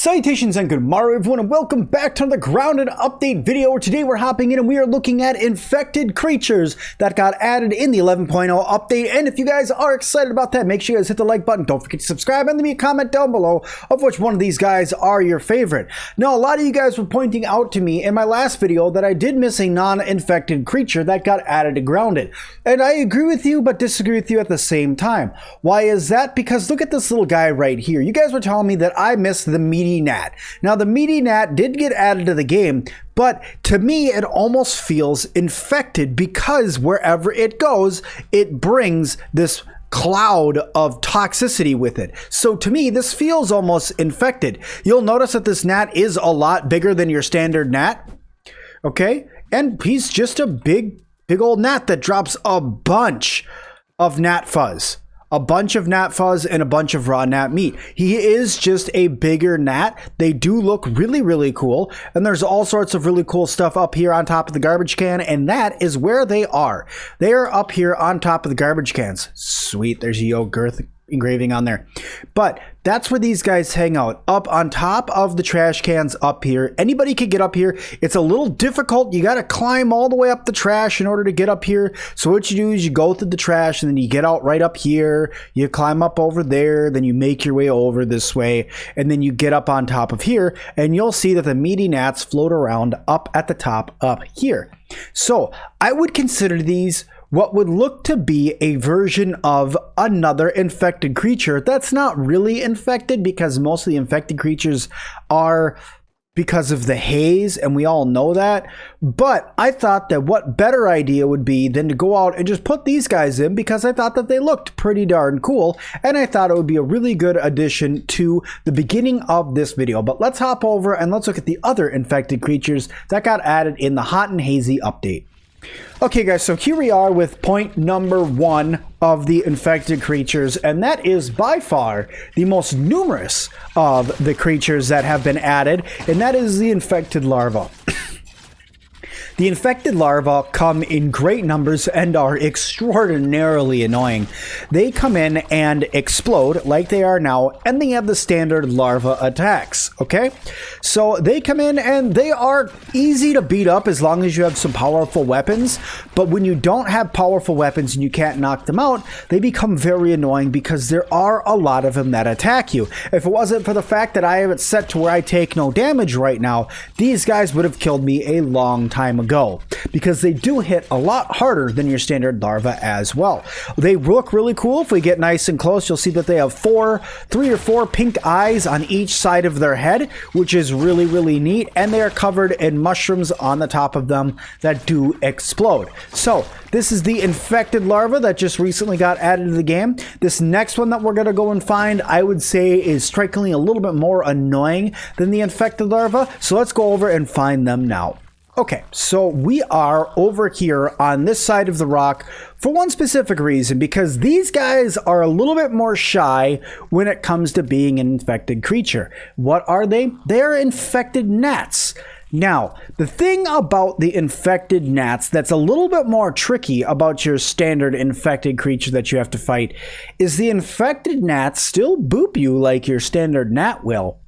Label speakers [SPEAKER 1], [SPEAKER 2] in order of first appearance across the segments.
[SPEAKER 1] Salutations and good morrow everyone, and welcome back to another grounded update video where today we're hopping in and we are looking at infected creatures that got added in the 11.0 update. And if you guys are excited about that, make sure you guys hit the like button, don't forget to subscribe, and leave me a comment down below of which one of these guys are your favorite. Now, a lot of you guys were pointing out to me in my last video that I did miss a non-infected creature that got added to grounded. And I agree with you but disagree with you at the same time. Why is that? Because look at this little guy right here. You guys were telling me that I missed the Meaty Gnat. Now, the Meaty Gnat did get added to the game, but to me, it almost feels infected because wherever it goes, it brings this cloud of toxicity with it. So to me, this feels almost infected. You'll notice that this gnat is a lot bigger than your standard gnat. Okay? And he's just a big old gnat that drops a bunch of gnat fuzz. A bunch of gnat fuzz and a bunch of raw gnat meat. He is just a bigger gnat. They do look really cool, and there's all sorts of really cool stuff up here on top of the garbage can, and that is where they are. They are up here on top of the garbage cans. Sweet, there's a yogurt engraving on there. But that's where these guys hang out, up on top of the trash cans up here. Anybody could get up here. It's a little difficult. You got to climb all the way up the trash in order to get up here. So what you do is you go through the trash and then you get out right up here. You climb up over there, then you make your way over this way, and then you get up on top of here, and you'll see that the meaty gnats float around up at the top up here. So I would consider these what would look to be a version of another infected creature that's not really infected, because most of the infected creatures are because of the haze, and we all know that. But I thought that what better idea would be than to go out and just put these guys in, because I thought that they looked pretty darn cool, and I thought it would be a really good addition to the beginning of this video. But let's hop over and let's look at the other infected creatures that got added in the Hot and Hazy update. Okay guys, so here we are with point number 1 of the infected creatures, and that is by far the most numerous of the creatures that have been added, and that is the infected larva. The infected larvae come in great numbers and are extraordinarily annoying. They come in and explode like they are now, and they have the standard larva attacks, okay? So they come in and they are easy to beat up as long as you have some powerful weapons, but when you don't have powerful weapons and you can't knock them out, they become very annoying because there are a lot of them that attack you. If it wasn't for the fact that I have it set to where I take no damage right now, these guys would have killed me a long time ago, because they do hit a lot harder than your standard larva as well. They look really cool. If we get nice and close, you'll see that they have 3 or 4 pink eyes on each side of their head, which is really neat, and they are covered in mushrooms on the top of them that do explode. So this is the infected larva that just recently got added to the game. This next one that we're going to go and find, I would say, is strikingly a little bit more annoying than the infected larva. So let's go over and find them now. Okay, so we are over here on this side of the rock for one specific reason, because these guys are a little bit more shy when it comes to being an infected creature. What are they? They're infected gnats. Now, the thing about the infected gnats that's a little bit more tricky about your standard infected creature that you have to fight is the infected gnats still boop you like your standard gnat will.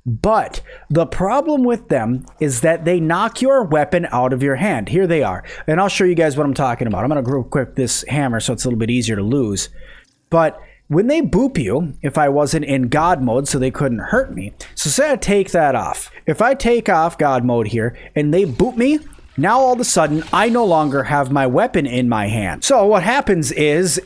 [SPEAKER 1] But the problem with them is that they knock your weapon out of your hand. Here they are. And I'll show you guys what I'm talking about. I'm going to equip this hammer so it's a little bit easier to lose. But when they boop you, if I wasn't in God mode so they couldn't hurt me. So say I take that off. If I take off God mode here and they boop me, now all of a sudden I no longer have my weapon in my hand. So what happens is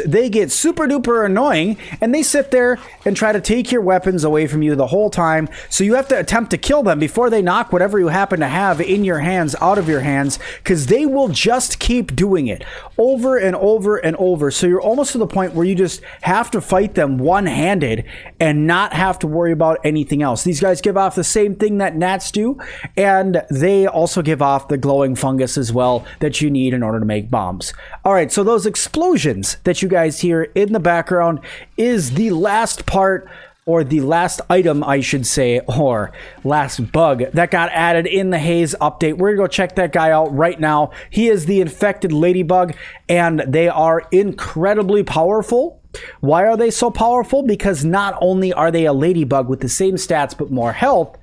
[SPEAKER 1] they get super duper annoying, and they sit there and try to take your weapons away from you the whole time. So you have to attempt to kill them before they knock whatever you happen to have in your hands out of your hands, because they will just keep doing it over and over and over. So you're almost to the point where you just have to fight them one-handed and not have to worry about anything else. These guys give off the same thing that gnats do, and they also give off the glowing fungus as well that you need in order to make bombs. All right, so those explosions that you guys hear in the background is the last part, or the last item, I should say, or last bug that got added in the Haze update. We're gonna go check that guy out right now. He is the infected Ladybug, and they are incredibly powerful. Why are they so powerful? Because not only are they a ladybug with the same stats but more health,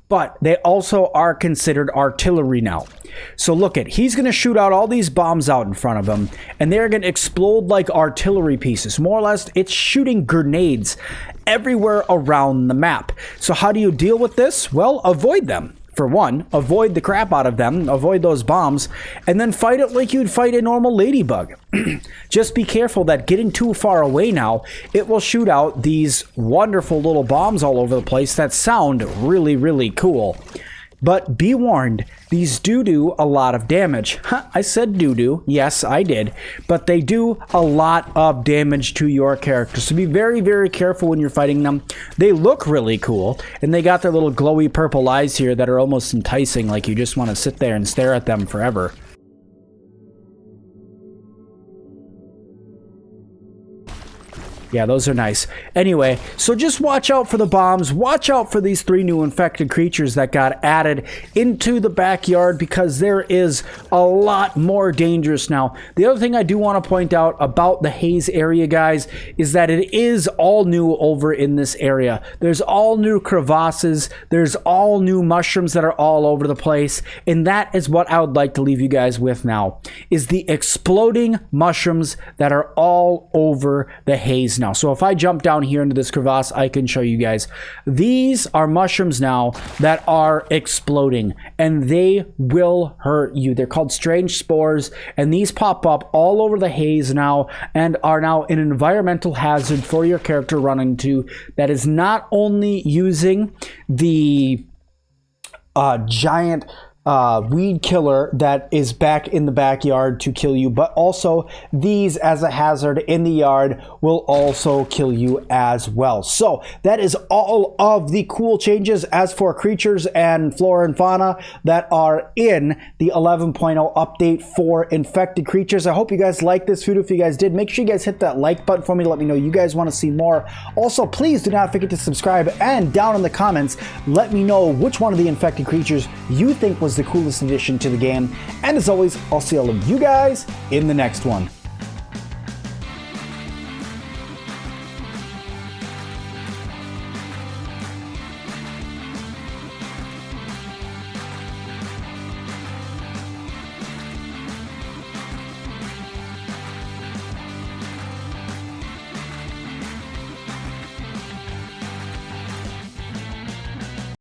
[SPEAKER 1] but they also are considered artillery now. So look at, he's going to shoot out all these bombs out in front of him, and they're going to explode like artillery pieces. More or less, it's shooting grenades everywhere around the map. So how do you deal with this? Well, avoid them. For one, avoid the crap out of them, avoid those bombs, and then fight it like you'd fight a normal ladybug. Just be careful that getting too far away now, it will shoot out these wonderful little bombs all over the place that sound really, really cool. But be warned, these do a lot of damage. I said do. Yes, I did. But they do a lot of damage to your character. So be very, very careful when you're fighting them. They look really cool. And they got their little glowy purple eyes here that are almost enticing. Like you just want to sit there and stare at them forever. Yeah, those are nice. Anyway, so just watch out for the bombs. Watch out for these 3 new infected creatures that got added into the backyard, because there is a lot more dangerous now. The other thing I do want to point out about the Haze area, guys, is that it is all new over in this area. There's all new crevasses. There's all new mushrooms that are all over the place. And that is what I would like to leave you guys with now, is the exploding mushrooms that are all over the Haze now. So if I jump down here into this crevasse, I can show you guys. These are mushrooms now that are exploding, and they will hurt you. They're called strange spores, and these pop up all over the Haze now and are now an environmental hazard for your character running into, that is not only using the giant weed killer that is back in the backyard to kill you, but also these as a hazard in the yard will also kill you as well. So that is all of the cool changes as for creatures and flora and fauna that are in the 11.0 update for infected creatures. I hope you guys liked this video. If you guys did, make sure you guys hit that like button for me to let me know you guys want to see more. Also, please do not forget to subscribe, and down in the comments, let me know which one of the infected creatures you think was the coolest addition to the game. And as always, I'll see all of you guys in the next one.